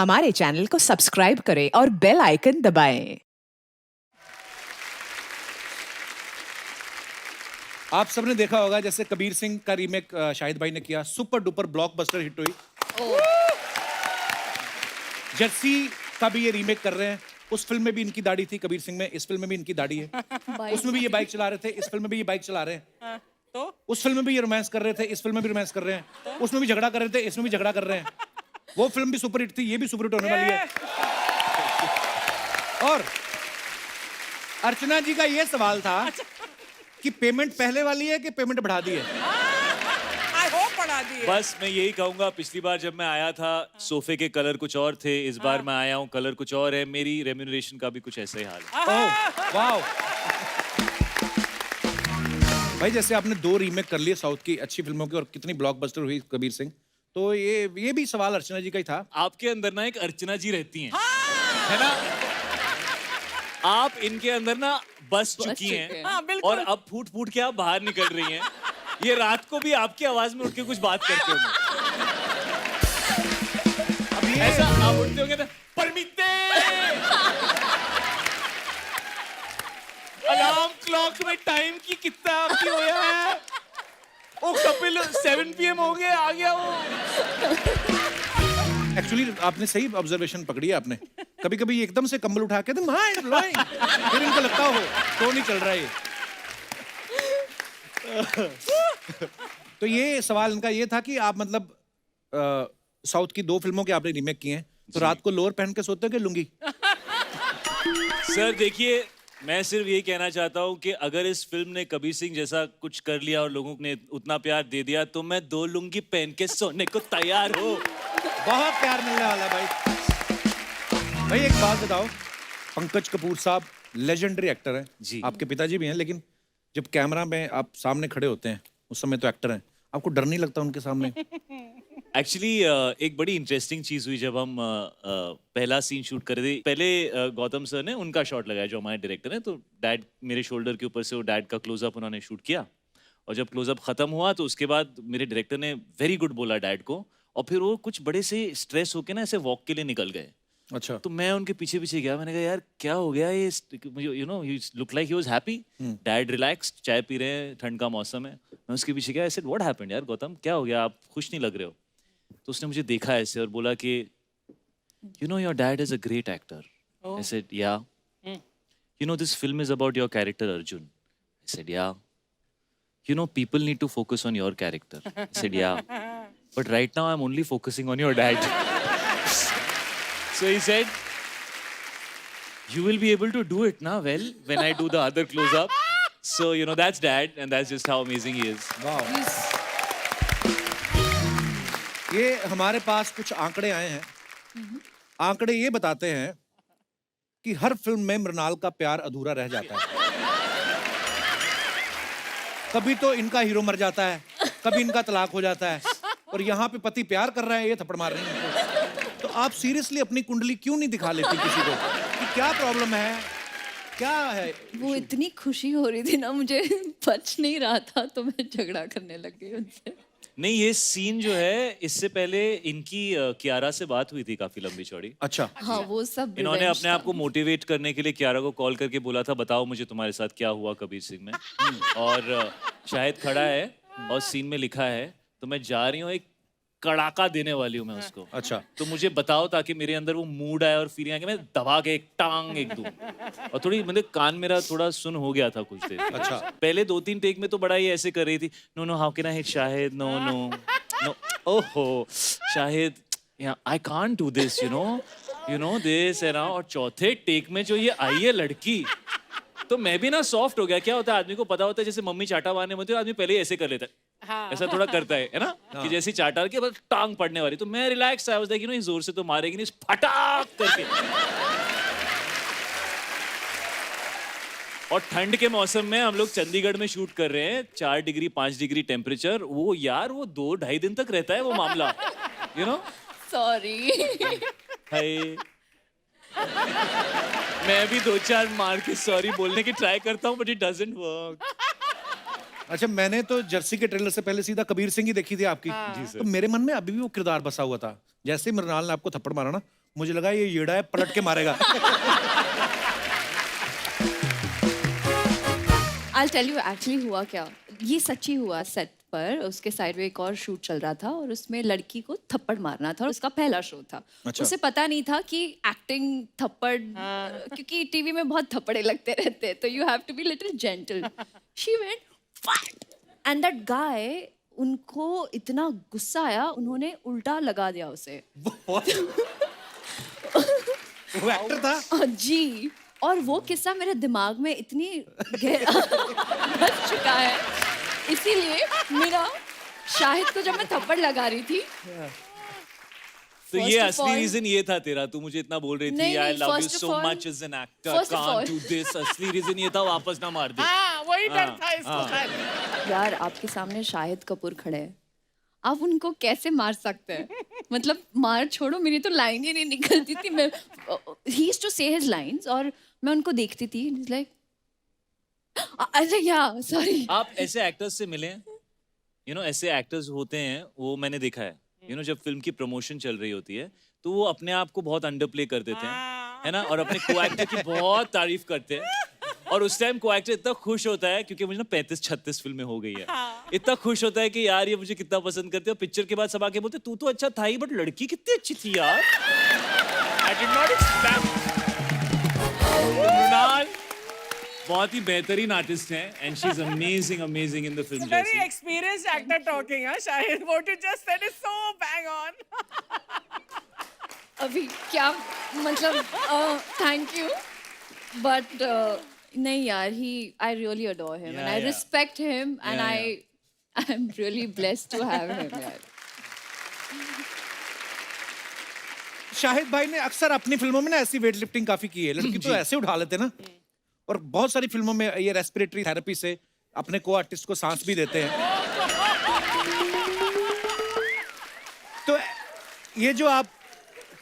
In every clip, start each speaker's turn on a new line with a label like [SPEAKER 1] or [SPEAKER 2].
[SPEAKER 1] हमारे चैनल को सब्सक्राइब करें और बेल आइकन दबाएं।
[SPEAKER 2] आप सबने देखा होगा जैसे कबीर सिंह का रीमेक शाहिद भाई ने किया, सुपर डुपर ब्लॉकबस्टर हिट हुई। जर्सी का भी ये रीमेक कर रहे हैं। उस फिल्म में भी इनकी दाढ़ी थी कबीर सिंह में, इस फिल्म में भी इनकी दाढ़ी है। उसमें भी ये बाइक चला रहे थे, इस फिल्म में भी ये बाइक चला रहे हैं।
[SPEAKER 3] तो
[SPEAKER 2] उस फिल्म में भी ये रोमांस कर रहे थे, इस फिल्म में भी रोमांस कर रहे हैं। उसमें भी झगड़ा कर रहे थे, इसमें भी झगड़ा कर रहे हैं। वो फिल्म भी सुपर हिट थी, ये भी सुपर हिट होने वाली है। और अर्चना जी का ये सवाल था कि पेमेंट पहले वाली है कि पेमेंट बढ़ा दी है?
[SPEAKER 3] आई होप पढ़ा दी है।
[SPEAKER 4] बस मैं यही कहूंगा, पिछली बार जब मैं आया था सोफे के कलर कुछ और थे, इस बार मैं आया हूँ कलर कुछ और है। मेरी रेम्यूनरेशन का भी कुछ ऐसा ही हाल है।
[SPEAKER 2] Oh wow. भाई जैसे आपने 2 रीमेक कर लिए साउथ की अच्छी फिल्मों की और कितनी ब्लॉकबस्टर हुई कबीर सिंह, तो ये भी सवाल अर्चना जी का ही था।
[SPEAKER 4] आपके अंदर ना एक अर्चना जी रहती हैं, है ना? आप इनके अंदर ना बस चुकी हैं।
[SPEAKER 3] हाँ, बिल्कुल।
[SPEAKER 4] और अब फूट फूट के आप बाहर निकल रही हैं। ये रात को भी आपकी आवाज में उठ के कुछ बात करते होंगे।
[SPEAKER 2] अब ये
[SPEAKER 4] ऐसा आप उठते होंगे ना, परमिते अलार्म क्लॉक में टाइम की कितना आपकी होया है? ओ कपिल 7 PM हो गया, आ गया वो।
[SPEAKER 2] एक्चुअली आपने सही ऑब्जर्वेशन पकड़ी है आपने। कभी कभी एकदम से कंबल उठा के माइंड ब्लोइंग, फिर इनको लगता हो तो नहीं चल रहा है। तो ये सवाल इनका ये था कि आप मतलब साउथ की 2 फिल्मों के आपने रीमेक किए हैं, तो रात को लोअर पहन के सोते हो कि लुंगी?
[SPEAKER 4] सर देखिए, मैं सिर्फ यही कहना चाहता हूँ कि अगर इस फिल्म ने कबीर सिंह जैसा कुछ कर लिया और लोगों ने उतना प्यार दे दिया, तो मैं 2 लुंगी पहन के सोने को तैयार हूँ।
[SPEAKER 2] बहुत प्यार मिलने वाला है भाई। भाई एक बात बताओ, पंकज कपूर साहब लेजेंडरी एक्टर हैं
[SPEAKER 4] जी।
[SPEAKER 2] आपके पिताजी भी हैं, लेकिन जब कैमरा में आप सामने खड़े होते हैं उस समय तो एक्टर हैं, आपको डर नहीं लगता उनके सामने?
[SPEAKER 4] एक्चुअली एक बड़ी इंटरेस्टिंग चीज हुई जब हम पहला सीन शूट कर रहे थे। पहले गौतम सर ने उनका शॉट लगाया जो हमारे डायरेक्टर हैं, तो डैड मेरे शोल्डर के ऊपर से वो डैड का क्लोजअप उन्होंने शूट किया। और जब क्लोजअप खत्म हुआ तो उसके बाद मेरे डायरेक्टर ने वेरी गुड बोला डैड को, और फिर वो कुछ बड़े से स्ट्रेस होके ना ऐसे वॉक के लिए निकल गए।
[SPEAKER 2] अच्छा।
[SPEAKER 4] तो मैं उनके पीछे पीछे गया, मैंने कहा यार क्या हो गया ये, you know he look like he was happy. Dad relaxed, चाय पी रहे हैं, ठंड का मौसम है। मैं उसके पीछे गया, आई सेड व्हाट हैपेंड यार गौतम, क्या हो गया, आप खुश नहीं लग रहे हो? तो उसने मुझे देखा ऐसे और बोला कि you know your dad is a great actor. I said yeah. You know this film is about your character Arjun. I said yeah. You know people need to focus on your character. I said yeah, but right now I am only focusing on your dad. So he said, you will be able to do it now well when I do the other close up. So you know that's dad, and that's just how amazing he is.
[SPEAKER 2] वाह। ये हमारे पास कुछ आंकड़े आए हैं। आंकड़े ये बताते हैं कि हर फिल्म में मृणाल का प्यार अधूरा रह जाता है। कभी तो इनका हीरो मर जाता है, कभी इनका तलाक हो जाता है, और यहाँ पे पति प्यार कर रहा है, ये थप्पड़ मार रही है। तो आप सीरियसली अपनी कुंडली क्यों नहीं दिखा लेती किसी को कि क्या प्रॉब्लम है, क्या है?
[SPEAKER 5] वो इतनी खुशी हो रही थी ना, मुझे बच नहीं रहा था, तो मैं झगड़ा करने लग गई उनसे।
[SPEAKER 4] नहीं, ये सीन जो है इससे पहले इनकी कियारा से बात हुई थी काफी लंबी चौड़ी।
[SPEAKER 2] अच्छा।
[SPEAKER 5] हाँ, वो सब
[SPEAKER 4] इन्होंने
[SPEAKER 5] revenge
[SPEAKER 4] अपने आप
[SPEAKER 5] था।
[SPEAKER 4] को मोटिवेट करने के लिए कियारा को कॉल करके बोला था, बताओ मुझे तुम्हारे साथ क्या हुआ कबीर सिंह में। और शाहिद खड़ा है और सीन में लिखा है, तो मैं जा रही हूँ, एक कड़ाका देने वाली हूँ मैं उसको।
[SPEAKER 2] अच्छा।
[SPEAKER 4] तो मुझे बताओ ताकि मेरे अंदर वो मूड आए और फीलिंग आए कि मैं दबा के एक टांग एक दूं। और थोड़ी मतलब कान मेरा थोड़ा सुन हो गया था कुछ देर।
[SPEAKER 2] अच्छा।
[SPEAKER 4] पहले 2-3 टेक में तो बड़ा ही ऐसे कर रही थी, no no how can I hit Shahid, no no no, ओहो Shahid, I can't do this, you know this है ना। और चौथे टेक में जो ये आई है लड़की, तो मैं भी ना सॉफ्ट हो गया। क्या होता है, आदमी को पता होता है जैसे मम्मी चाटा मारने होती है, आदमी पहले ही ऐसे कर लेता है।
[SPEAKER 3] हाँ।
[SPEAKER 4] ऐसा थोड़ा करता है ना, कि जैसे चाटा के बाद टांग पड़ने वाली, तो मैं relax I was like, you know जोर से तो मारेगी नहीं, फटाक करके। और ठंड के मौसम में हम लोग चंडीगढ़ में शूट कर रहे हैं, 4 डिग्री 5 डिग्री टेम्परेचर। वो यार वो 2-2.5 दिन तक रहता है वो मामला, यू नो।
[SPEAKER 5] सॉरी।
[SPEAKER 4] हाय, मैं भी 2-4 मार के सॉरी बोलने की ट्राई करता हूँ, बट इट डजंट वर्क।
[SPEAKER 2] अच्छा, मैंने तो जर्सी के ट्रेलर से पहले सीधा कबीर सिंह ही देखी थी आपकी।
[SPEAKER 4] जी सर।
[SPEAKER 2] तो मेरे मन में अभी भी वो किरदार बसा हुआ था। जैसे ही मृणाल ने आपको थप्पड़ मारा ना, मुझे लगा ये येड़ा है, पलट के मारेगा।
[SPEAKER 5] I'll tell you actually हुआ क्या, ये सच्ची हुआ सेट पर। उसके साइड में एक और शूट चल रहा था और उसमें लड़की को थप्पड़ मारना था और उसका पहला शो था।
[SPEAKER 2] अच्छा।
[SPEAKER 5] उसे पता नहीं था कि एक्टिंग थप्पड़, क्योंकि टीवी में बहुत थप्पड़े लगते रहते हैं, तो you have to be little gentle. She went and that guy, उनको इतना गुस्सा आया, उन्होंने उल्टा लगा दिया उसे।
[SPEAKER 2] वो एक्टर था?
[SPEAKER 5] जी, और वो किस्सा मेरे दिमाग में इतनी गहरा बस चुका है, इसीलिए मेरा शाहिद को जब मैं थप्पड़ लगा रही थी,
[SPEAKER 4] तो
[SPEAKER 5] First
[SPEAKER 4] ये
[SPEAKER 5] of
[SPEAKER 4] असली
[SPEAKER 5] all-
[SPEAKER 4] रीजन ये था तेरा, तू मुझे इतना बोल रही थी
[SPEAKER 5] नहीं,
[SPEAKER 4] आई
[SPEAKER 5] नहीं,
[SPEAKER 4] love you
[SPEAKER 5] first of
[SPEAKER 4] so
[SPEAKER 5] all-
[SPEAKER 4] much as an actor,
[SPEAKER 5] first of
[SPEAKER 4] can't
[SPEAKER 5] all-
[SPEAKER 4] do this, असली रीजन ये था वापस ना मार दे।
[SPEAKER 3] हाँ, वही डर
[SPEAKER 4] हाँ,
[SPEAKER 3] था इसको
[SPEAKER 4] हाँ।
[SPEAKER 3] शायद।
[SPEAKER 5] यार आपके सामने शाहिद कपूर खड़े हैं, आप उनको कैसे मार सकते हैं? मतलब मार छोड़ो, मेरी तो लाइन ही नहीं निकलती थी। मैं ही यूज्ड टू से हिज लाइंस और मैं उनको देखती थी, लाइक अच्छा या सॉरी।
[SPEAKER 4] आप ऐसे एक्टर्स से मिले, यू नो ऐसे एक्टर्स होते हैं, वो मैंने देखा है, यू नो जब फिल्म की प्रमोशन चल रही होती है तो वो अपने आप को बहुत अंडरप्ले कर देते हैं, है ना, और अपने को एक्टर की बहुत तारीफ करते हैं, और उस टाइम को एक्टर इतना खुश होता है, क्योंकि मुझे ना 35-36 फिल्में हो गई है, इतना खुश होता है कि यार ये मुझे कितना पसंद करते हैं, और पिक्चर के बाद सब आके बोलते तू तो अच्छा था ही, बट लड़की कितनी अच्छी थी यार, I did not expect. Mrunal बहुत ही बेहतरीन आर्टिस्ट हैं, and she is amazing amazing in the film.
[SPEAKER 3] Very experienced actor talking, huh, Shahid? What you just said is so bang on.
[SPEAKER 5] अभी क्या मतलब, थैंक यू, बट नहीं यार, he I really adore him and I
[SPEAKER 4] yeah.
[SPEAKER 5] Respect him and
[SPEAKER 4] Yeah,
[SPEAKER 5] I am really blessed to have him यार।
[SPEAKER 2] शाहिद भाई ने अक्सर अपनी फिल्मों में ना ऐसी वेट लिफ्टिंग काफी की है, लड़की तो ऐसे उठा लेते ना, और बहुत सारी फिल्मों में ये रेस्पिरेटरी थेरेपी से अपने को आर्टिस्ट को सांस भी देते हैं। तो ये जो आप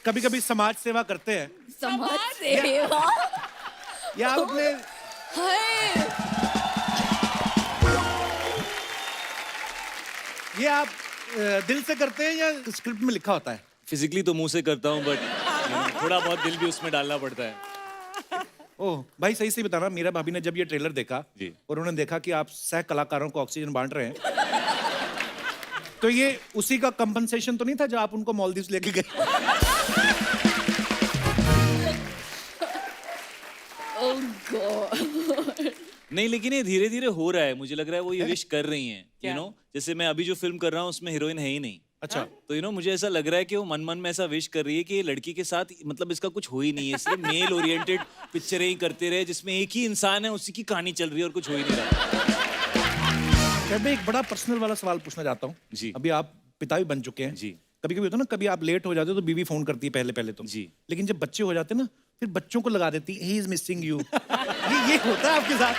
[SPEAKER 2] कभी कभी समाज सेवा करते हैं,
[SPEAKER 5] समाज सेवा,
[SPEAKER 2] या आप अपने
[SPEAKER 5] हाय,
[SPEAKER 2] ये आप दिल से करते हैं या स्क्रिप्ट में लिखा होता है?
[SPEAKER 4] फिजिकली तो मुंह से करता हूँ, बट थोड़ा बहुत दिल भी उसमें डालना पड़ता है।
[SPEAKER 2] ओह भाई, सही से बताना, मीरा भाभी ने जब ये ट्रेलर देखा
[SPEAKER 4] जी।
[SPEAKER 2] और उन्होंने देखा कि आप सह कलाकारों को ऑक्सीजन बांट रहे हैं, तो ये उसी का कंपनसेशन तो नहीं था जो आप उनको मालदीव्स लेके गए?
[SPEAKER 5] ओह गॉड।
[SPEAKER 4] नहीं, लेकिन ये धीरे धीरे हो रहा है, मुझे लग रहा है वो ये विश कर रही हैं, यू नो, जैसे मैं अभी जो फिल्म कर रहा हूँ उसमें हीरोइन है ही नहीं।
[SPEAKER 2] अच्छा।
[SPEAKER 4] तो यू नो मुझे ऐसा लग रहा है कि वो मन मन में ऐसा विश कर रही है कि ये लड़की के साथ मतलब इसका कुछ हो ही नहीं है, सिर्फ मेल ओरिएंटेड पिक्चरें ही करते रहे जिसमें एक ही इंसान है, उसी की कहानी चल रही है और कुछ हो ही नहीं रहा।
[SPEAKER 2] मैं एक बड़ा पर्सनल वाला सवाल पूछना चाहता हूँ।
[SPEAKER 4] जी।
[SPEAKER 2] अभी आप पिता भी बन चुके हैं।
[SPEAKER 4] जी।
[SPEAKER 2] कभी कभी होता है ना, कभी आप लेट हो जाते हो तो बीवी फोन करती है पहले पहले तो।
[SPEAKER 4] जी।
[SPEAKER 2] लेकिन जब बच्चे हो जाते हैं ना, फिर बच्चों को लगा देती है, ही इज मिसिंग यू। ये होता है आपके साथ?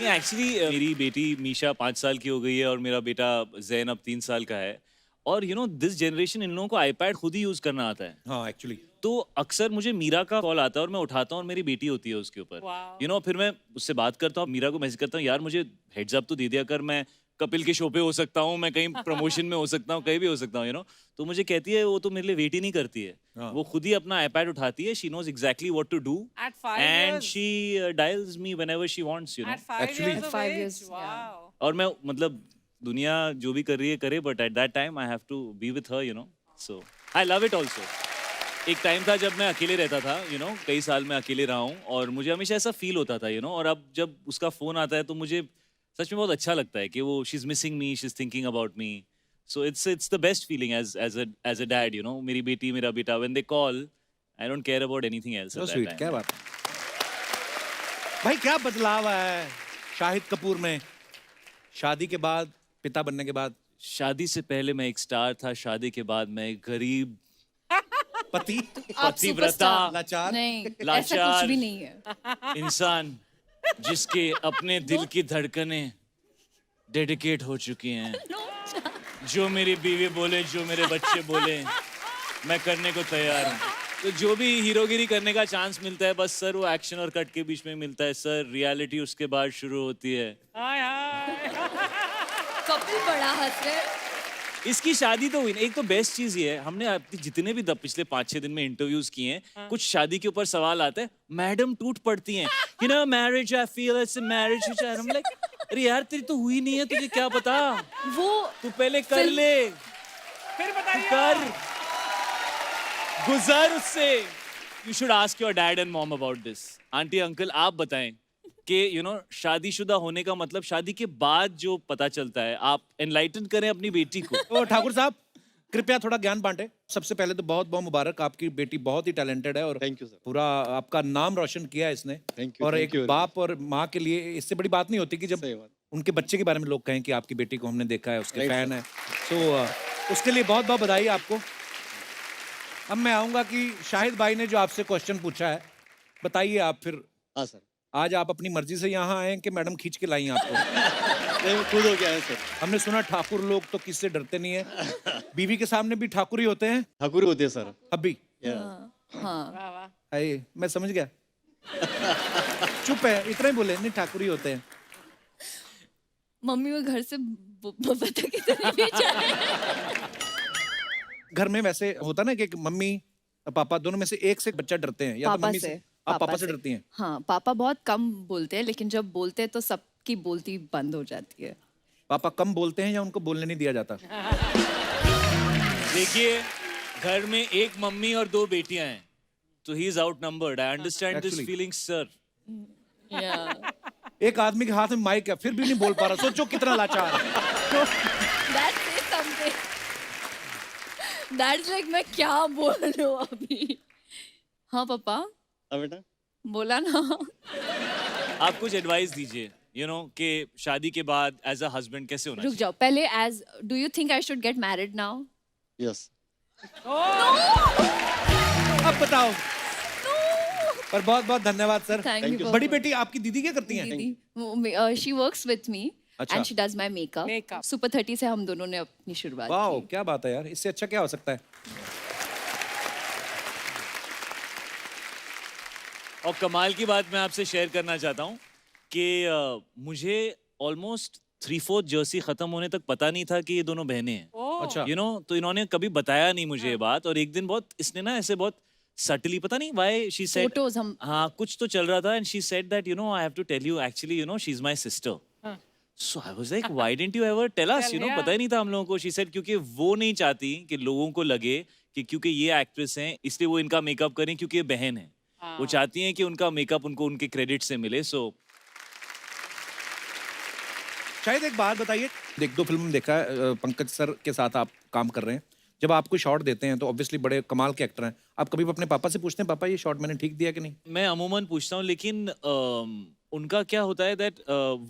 [SPEAKER 4] ये एक्चुअली मेरी बेटी मीशा 5 साल की हो गई है और मेरा बेटा जैन अब 3 साल का है, और you know this generation in लोगों को आईपैड खुद ही यूज करना आता है।
[SPEAKER 2] हाँ एक्चुअली।
[SPEAKER 4] तो अक्सर मुझे मीरा का कॉल आता है और मैं उठाता हूँ और मेरी बेटी होती है उसके ऊपर, यू नो, फिर मैं उससे बात करता हूँ, मीरा को मैसेज करता हूँ, यार मुझे हेड्स अप तो दे दिया कर, मैं कपिल के शो पे हो सकता हूँ, मैं कहीं प्रमोशन में हो सकता हूँ, कहीं भी हो सकता हूँ, यू नो। तो मुझे कहती है वो तो मेरे लिए वेट ही नहीं करती है, वो खुद ही अपना आईपैड उठाती है, she knows exactly what to do
[SPEAKER 3] At 5
[SPEAKER 4] and
[SPEAKER 3] years.
[SPEAKER 4] She dials me whenever she wants, you know.
[SPEAKER 3] At 5
[SPEAKER 2] Actually-
[SPEAKER 3] years of
[SPEAKER 5] 5
[SPEAKER 3] age,
[SPEAKER 5] years,
[SPEAKER 3] wow.
[SPEAKER 4] और मैं मतलब दुनिया जो भी कर रही है करे, but at that time I have to be with her, you know, so I love it also. एक टाइम था जब मैं अकेले रहता था, यू नो, कई साल मैं अकेले रहा हूँ और मुझे हमेशा ऐसा फील होता था, यू नो, और अब जब उसका फोन आता है तो मुझे सच में बहुत अच्छा लगता है कि वो she is missing me, she is thinking about me, so it's the best feeling as a dad, you know. मेरी बेटी मेरा बेटा, when they call I don't care about anything else.
[SPEAKER 2] So sweet, क्या बात है। भाई क्या बदलाव आया है शाहिद कपूर में शादी के बाद, पिता बनने के बाद?
[SPEAKER 4] शादी से पहले मैं एक स्टार था, शादी के बाद मैं एक गरीब
[SPEAKER 2] पति,
[SPEAKER 5] आप
[SPEAKER 4] पतिव्रता,
[SPEAKER 5] सुपरस्टार।
[SPEAKER 2] लाचार,
[SPEAKER 5] नहीं, ऐसा
[SPEAKER 4] लाचार।
[SPEAKER 5] कुछ भी नहीं है।
[SPEAKER 4] इंसान जिसके अपने दिल की धड़कनें डेडिकेट हो चुकी हैं, जो मेरी बीवी बोले, जो मेरे बच्चे बोले, मैं करने को तैयार हूँ। तो जो भी हीरोगिरी करने का चांस मिलता है, बस सर वो एक्शन और कट के बीच में मिलता है सर, रियलिटी उसके बाद शुरू होती है।
[SPEAKER 3] Hi, hi.
[SPEAKER 5] कपिल बड़ा हंस रहे हैं।
[SPEAKER 4] इसकी शादी तो हुई ना। एक तो बेस्ट चीज ये है, हमने अपनी जितने भी पिछले 5-6 दिन में इंटरव्यूज किए हैं, कुछ शादी के ऊपर सवाल आते हैं, मैडम टूट पड़ती हैं, you know marriage I feel it's a marriage which I am like, अरे यार तेरी तो हुई नहीं है, तुझे क्या पता,
[SPEAKER 5] वो
[SPEAKER 4] तू पहले कर ले,
[SPEAKER 3] फिर बताइए
[SPEAKER 4] कर, गुजर उससे। You should ask your dad and mom about this. Aunty uncle आप बताएं कि यू नो शादीशुदा होने का मतलब शादी के बाद जो पता चलता है, आप एनलाइटन करें अपनी बेटी को।
[SPEAKER 2] तो ठाकुर साहब कृपया थोड़ा ज्ञान बांटे। सबसे पहले तो बहुत बहुत मुबारक, आपकी बेटी बहुत ही टैलेंटेड है और
[SPEAKER 6] थैंक यू सर।
[SPEAKER 2] पूरा आपका नाम रोशन किया है इसने।
[SPEAKER 6] Thank you,
[SPEAKER 2] और
[SPEAKER 6] thank
[SPEAKER 2] एक
[SPEAKER 6] you very
[SPEAKER 2] बाप और माँ के लिए इससे बड़ी बात नहीं होती कि जब
[SPEAKER 6] सही बात।
[SPEAKER 2] उनके बच्चे के बारे में लोग कहें कि आपकी बेटी को हमने देखा है, उसके
[SPEAKER 6] Right,
[SPEAKER 2] फैन है। तो उसके लिए बहुत बहुत बधाई आपको। अब मैं आऊंगा कि शाहिद भाई ने जो आपसे क्वेश्चन पूछा है, बताइए आप फिर।
[SPEAKER 6] हाँ सर।
[SPEAKER 2] आज आप अपनी मर्जी से यहाँ आए हैं कि मैडम खींच के लाई आपको?
[SPEAKER 6] नहीं, मैं खुद हो गया है सर।
[SPEAKER 2] हमने सुना ठाकुर लोग तो किससे डरते नहीं है, बीवी के सामने भी ठाकुर ही होते हैं।
[SPEAKER 6] ठाकुर होते हैं सर।
[SPEAKER 2] अब भी
[SPEAKER 5] हाँ
[SPEAKER 3] वाह वाह
[SPEAKER 2] आइए, मैं समझ गया। चुप है, इतना ही बोले, नहीं ठाकुर ही होते हैं।
[SPEAKER 5] मम्मी वो घर से पता कितने भी जाए।
[SPEAKER 2] घर में वैसे होता ना कि मम्मी और पापा दोनों में से एक से बच्चा डरते हैं, या तो
[SPEAKER 5] पापा
[SPEAKER 2] मम्मी
[SPEAKER 5] से।
[SPEAKER 2] से। आप पापा से डरती हैं?
[SPEAKER 5] हाँ, पापा बहुत कम बोलते हैं, लेकिन जब बोलते हैं तो सबकी बोलती बंद हो जाती है।
[SPEAKER 2] पापा कम बोलते हैं या उनको बोलने नहीं दिया जाता?
[SPEAKER 4] देखिए, घर में एक मम्मी और 2 बेटियां हैं, तो he is out numbered. I understand this
[SPEAKER 2] Actually.
[SPEAKER 4] Feeling sir.
[SPEAKER 2] एक आदमी के हाथ में माइक है फिर भी नहीं बोल पा रहा, सोचो कितना लाचार है।
[SPEAKER 5] That's like मैं क्या बोल रही हूँ अभी। हाँ पापा,
[SPEAKER 6] हाँ बेटा।
[SPEAKER 5] बोला ना।
[SPEAKER 4] आप कुछ एडवाइस दीजिए, यू नो कि शादी के बाद एज अ हस्बैंड कैसे होना
[SPEAKER 5] रुक
[SPEAKER 4] चाहिए।
[SPEAKER 5] जाओ, पहले as do you think I should get married now?
[SPEAKER 6] Yes.
[SPEAKER 2] अब बताओ। और बहुत बहुत धन्यवाद सर।
[SPEAKER 5] Thank you.
[SPEAKER 2] बड़ी बेटी आपकी दीदी क्या करती हैं?
[SPEAKER 5] दीदी, शी वर्क्स विथ मी
[SPEAKER 2] अच्छा।
[SPEAKER 5] And she does my makeup.
[SPEAKER 3] Makeup.
[SPEAKER 5] Super 30 से हम दोनों ने अपनी शुरुआत
[SPEAKER 2] वाह,
[SPEAKER 5] की।
[SPEAKER 2] क्या बात है यार, इससे अच्छा क्या हो सकता है।
[SPEAKER 4] और कमाल की बात मैं आपसे शेयर करना चाहता हूँ कि मुझे ऑलमोस्ट 3/4 जर्सी खत्म होने तक पता नहीं था कि ये दोनों बहनें हैं।
[SPEAKER 2] अच्छा।
[SPEAKER 4] यू नो तो इन्होंने कभी बताया नहीं मुझे ये बात, और एक दिन बहुत इसने ना ऐसे बहुत सटली, पता नहीं व्हाई शी सेड,
[SPEAKER 5] फोटोज हम
[SPEAKER 4] हाँ कुछ तो चल रहा था, and she said that you know I have to tell you actually you know she is my sister. So I was like why didn't you ever tell us, you know
[SPEAKER 3] yeah.
[SPEAKER 4] पता ही नहीं था हम लोगों को। She said क्योंकि वो नहीं चाहती कि लोगों को लगे कि क्योंकि ये एक्ट्रेस हैं इसलिए वो इनका मेकअप करें, क्योंकि ये बहन है। वो चाहती हैं कि उनका मेकअप उनको उनके क्रेडिट से मिले। सो
[SPEAKER 2] शायद एक बात बताइए, एक दो फिल्म देखा है पंकज सर के साथ आप काम कर रहे हैं, जब आपको शॉट देते हैं तो ऑब्वियसली बड़े कमाल के एक्टर हैं, आप कभी अपने पापा से पूछते हैं पापा ये शॉट मैंने ठीक दिया कि नहीं?
[SPEAKER 4] मैं अमूमन पूछता हूँ, लेकिन उनका क्या होता है दैट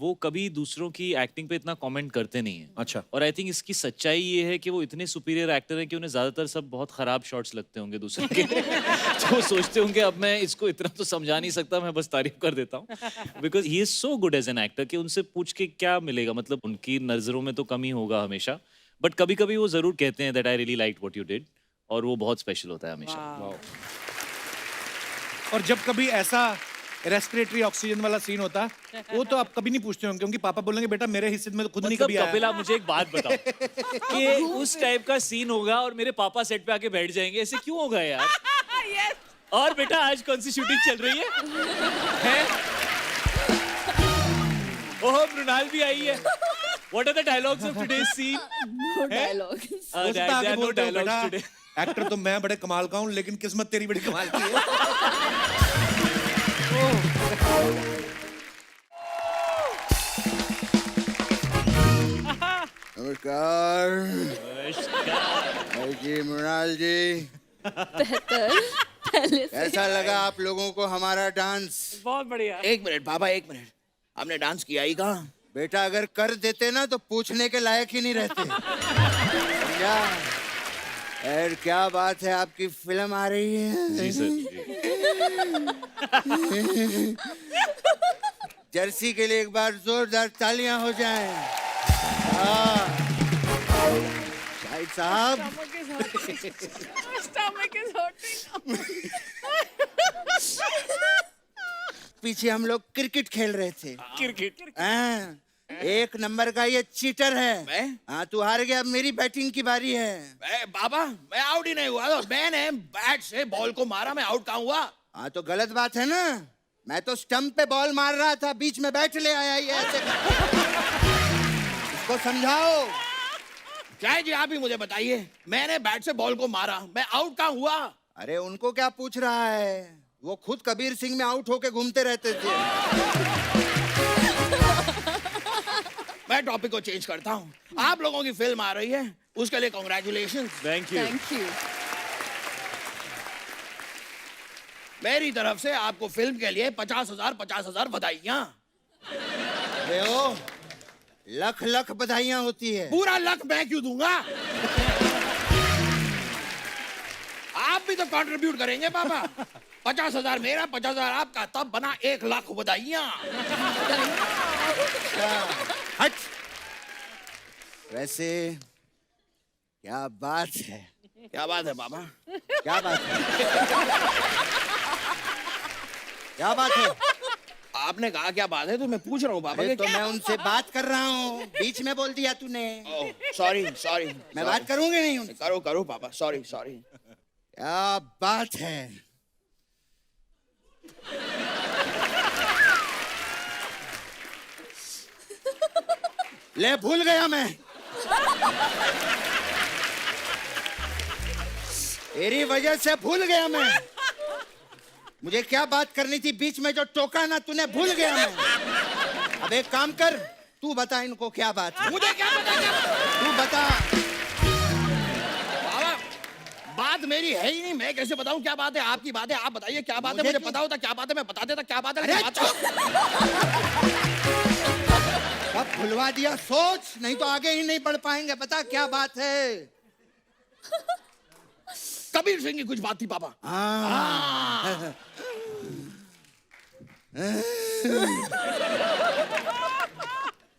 [SPEAKER 4] वो कभी दूसरों की एक्टिंग पे इतना कमेंट करते नहीं है।
[SPEAKER 2] अच्छा।
[SPEAKER 4] और आई थिंक इसकी सच्चाई ये है कि वो इतने सुपीरियर एक्टर हैं कि उन्हें ज्यादातर सब बहुत खराब शॉट्स लगते होंगे दूसरे के। तो वो सोचते होंगे अब मैं इसको इतना तो समझा नहीं सकता, मैं बस तारीफ कर देता हूँ, because he is so good as an actor कि उनसे पूछ के क्या मिलेगा, मतलब उनकी नजरों में तो कमी होगा हमेशा, बट कभी कभी वो जरूर कहते हैं that I really like what you did, और वो बहुत स्पेशल होता है हमेशा।
[SPEAKER 2] और जब कभी ऐसा रेस्पिरेटरी ऑक्सीजन वाला सीन होता है वो तो आप कभी नहीं पूछते होंगे, क्योंकि पापा बोलेंगे बेटा मेरे हिस्से में तो खुद नहीं
[SPEAKER 4] मतलब
[SPEAKER 2] कभी आया।
[SPEAKER 4] कपिल, आप मुझे एक बात बताओ कि उस टाइप का सीन होगा और मेरे पापा सेट पे आके बैठ जाएंगे, ऐसे क्यों होगा यार?
[SPEAKER 3] yes.
[SPEAKER 4] और बेटा आज कौन सी शूटिंग चल रही है? ओह मृणाल भी आई है। What are the dialogues of today's scene?
[SPEAKER 5] no dialogues.
[SPEAKER 2] हो सकता है
[SPEAKER 4] There
[SPEAKER 2] आगे
[SPEAKER 4] are no
[SPEAKER 2] बोलते हो,
[SPEAKER 4] dialogues
[SPEAKER 2] बेटा
[SPEAKER 4] today.
[SPEAKER 2] एक्टर तो मैं बड़े कमाल का हूँ लेकिन किस्मत तेरी बड़ी कमाल की है।
[SPEAKER 7] नमस्कार जी, मृणाल जी,
[SPEAKER 5] बेहतर पहले से।
[SPEAKER 7] कैसा लगा आप लोगों को हमारा डांस?
[SPEAKER 3] बहुत बढ़िया।
[SPEAKER 8] एक मिनट पापा, एक मिनट, हमने डांस किया ही कहाँ?
[SPEAKER 7] बेटा अगर कर देते ना तो पूछने के लायक ही नहीं रहते। समझा? यार क्या बात है, आपकी फिल्म आ रही है।
[SPEAKER 4] जी सर।
[SPEAKER 7] जर्सी के लिए एक बार जोरदार तालियां हो जाएं। शाहिद साहब,
[SPEAKER 3] Stomach is hurting.
[SPEAKER 7] पीछे हम लोग क्रिकेट खेल रहे थे।
[SPEAKER 4] क्रिकेट।
[SPEAKER 7] हाँ, एक नंबर का ये चीटर है।
[SPEAKER 8] मैं?
[SPEAKER 7] हाँ तू हार गया, अब मेरी बैटिंग की बारी है।
[SPEAKER 8] बाबा मैं आउट ही नहीं हुआ, तो मैंने बैट से बॉल को मारा, मैं आउट कहाँ हुआ?
[SPEAKER 7] हाँ तो गलत बात है ना, मैं तो स्टंप पे बॉल मार रहा था, बीच में बैट ले आया ये ऐसे। इसको समझाओ।
[SPEAKER 8] चाहे जी आप ही मुझे बताइए, मैंने बैट से बॉल को मारा, मैं आउट कहाँ हुआ?
[SPEAKER 7] अरे उनको क्या पूछ रहा है, वो खुद कबीर सिंह में आउट होके घूमते रहते थे।
[SPEAKER 8] मैं टॉपिक को चेंज करता हूँ। आप लोगों की फिल्म आ रही है, उसके लिए congratulation.
[SPEAKER 4] Thank you.
[SPEAKER 5] Thank you.
[SPEAKER 8] मेरी तरफ से आपको फिल्म के लिए 50,000 बधाइयाँ।
[SPEAKER 7] अरे ओ, लख लख बधाइयां होती है।
[SPEAKER 8] पूरा लक मैं क्यों दूंगा? आप भी तो कंट्रीब्यूट करेंगे पापा। 50,000 मेरा, 50,000 आपका, तब बना 1,00,000 बधाइयाँ।
[SPEAKER 7] हट। वैसे क्या बात है?
[SPEAKER 8] क्या बात है पापा?
[SPEAKER 7] क्या बात है? क्या बात है?
[SPEAKER 8] आपने कहा क्या बात है, तो मैं पूछ रहा हूँ पापा।
[SPEAKER 7] अरे
[SPEAKER 8] कि
[SPEAKER 7] तो
[SPEAKER 8] क्या?
[SPEAKER 7] मैं उनसे बात कर रहा हूँ, बीच में बोल दिया तूने।
[SPEAKER 8] सॉरी
[SPEAKER 7] मैं बात करूंगी नहीं उनसे।
[SPEAKER 8] करो पापा, सॉरी।
[SPEAKER 7] क्या बात है? ले भूल गया मैं। तेरी वजह से भूल गया मैं। मुझे क्या बात करनी थी, बीच में जो टोका ना तूने, भूल गया मैं। अब एक काम कर, तू बता इनको क्या बात है।
[SPEAKER 8] मुझे क्या पता क्या?
[SPEAKER 7] तू बता।
[SPEAKER 8] बाबा बात मेरी है ही नहीं, मैं कैसे बताऊं क्या बात है? आपकी बात है, आप बताइए क्या बात है।
[SPEAKER 7] मुझे
[SPEAKER 8] मुझे
[SPEAKER 7] क्यों?
[SPEAKER 8] पता होता क्या बात है, मैं बता देता क्या बात है।
[SPEAKER 7] अरे
[SPEAKER 8] लेकिन
[SPEAKER 7] अब भुलवा दिया, सोच, नहीं तो आगे ही नहीं बढ़ पाएंगे। बता क्या बात है।
[SPEAKER 8] कबीर सिंह की कुछ बात थी पापा।
[SPEAKER 7] हाँ।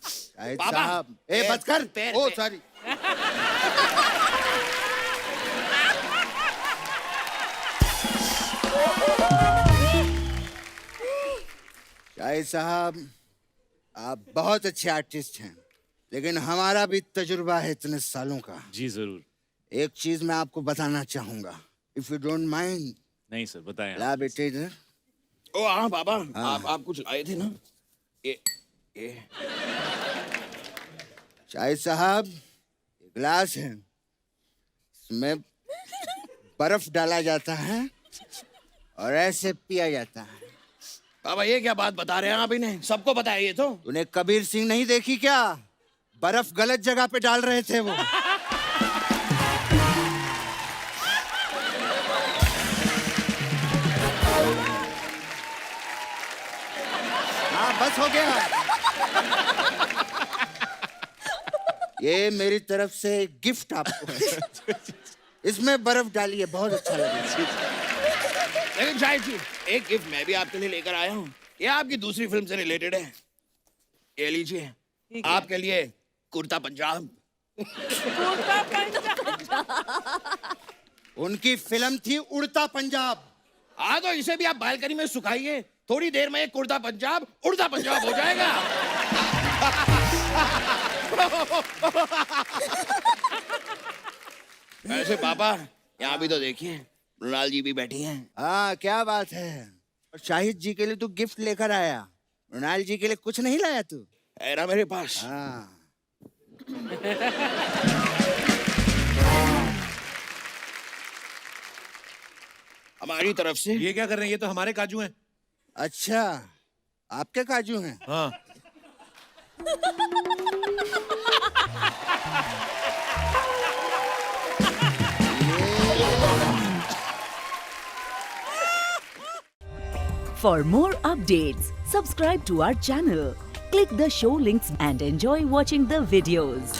[SPEAKER 7] शाहिद
[SPEAKER 8] बाबा,
[SPEAKER 7] साहब, ए बस कर। ओ सॉरी। शाहिद साहब, आप बहुत अच्छे आर्टिस्ट हैं, लेकिन हमारा भी तजुर्बा है इतने सालों का।
[SPEAKER 4] जी जरूर।
[SPEAKER 7] एक चीज मैं आपको बताना चाहूंगा, इफ यू डोंट माइंड।
[SPEAKER 4] नहीं सर, बताएं आप।
[SPEAKER 7] ला बेटे इधर।
[SPEAKER 8] ओ हाँ पापा, आप कुछ लाए थे ना? ये
[SPEAKER 7] शाहिद साहब, ये ग्लास है, इसमें बर्फ डाला जाता है और ऐसे पिया जाता है।
[SPEAKER 8] पापा ये क्या बात बता रहे हैं आप? इन्हें सबको बताया ये तो।
[SPEAKER 7] तूने कबीर सिंह नहीं देखी क्या? बर्फ गलत जगह पे डाल रहे थे वो। हाँ बस हो गया। ये मेरी तरफ से गिफ्ट आपको। इसमें बर्फ डालिए, बहुत अच्छा लगेगा।
[SPEAKER 8] लेकिन शायद जी एक गिफ्ट मैं भी आपके लिए लेकर आया हूँ। ये आपकी दूसरी फिल्म से रिलेटेड है। ये लीजिए, आपके लिए कुर्ता पंजाब।
[SPEAKER 3] कुर्ता पंजाब।
[SPEAKER 7] उनकी फिल्म थी उड़ता पंजाब।
[SPEAKER 8] हाँ तो इसे भी आप बालकनी में सुखाइए, थोड़ी देर में एक कुर्ता पंजाब उड़ता पंजाब हो जाएगा। वैसे पापा यहाँ भी तो देखिए, मृणाल जी भी बैठी हैं।
[SPEAKER 7] हाँ क्या बात है। और शाहिद जी के लिए तू गिफ्ट लेकर आया, मृणाल जी के लिए कुछ नहीं लाया तू?
[SPEAKER 8] है ना मेरे पास।
[SPEAKER 7] हाँ।
[SPEAKER 8] हमारी तरफ से
[SPEAKER 2] ये क्या कर रहे हैं? ये तो हमारे काजू हैं।
[SPEAKER 7] अच्छा, आपके काजू हैं?
[SPEAKER 2] हाँ।
[SPEAKER 9] For more updates, subscribe to our channel, click the show links and enjoy watching the videos.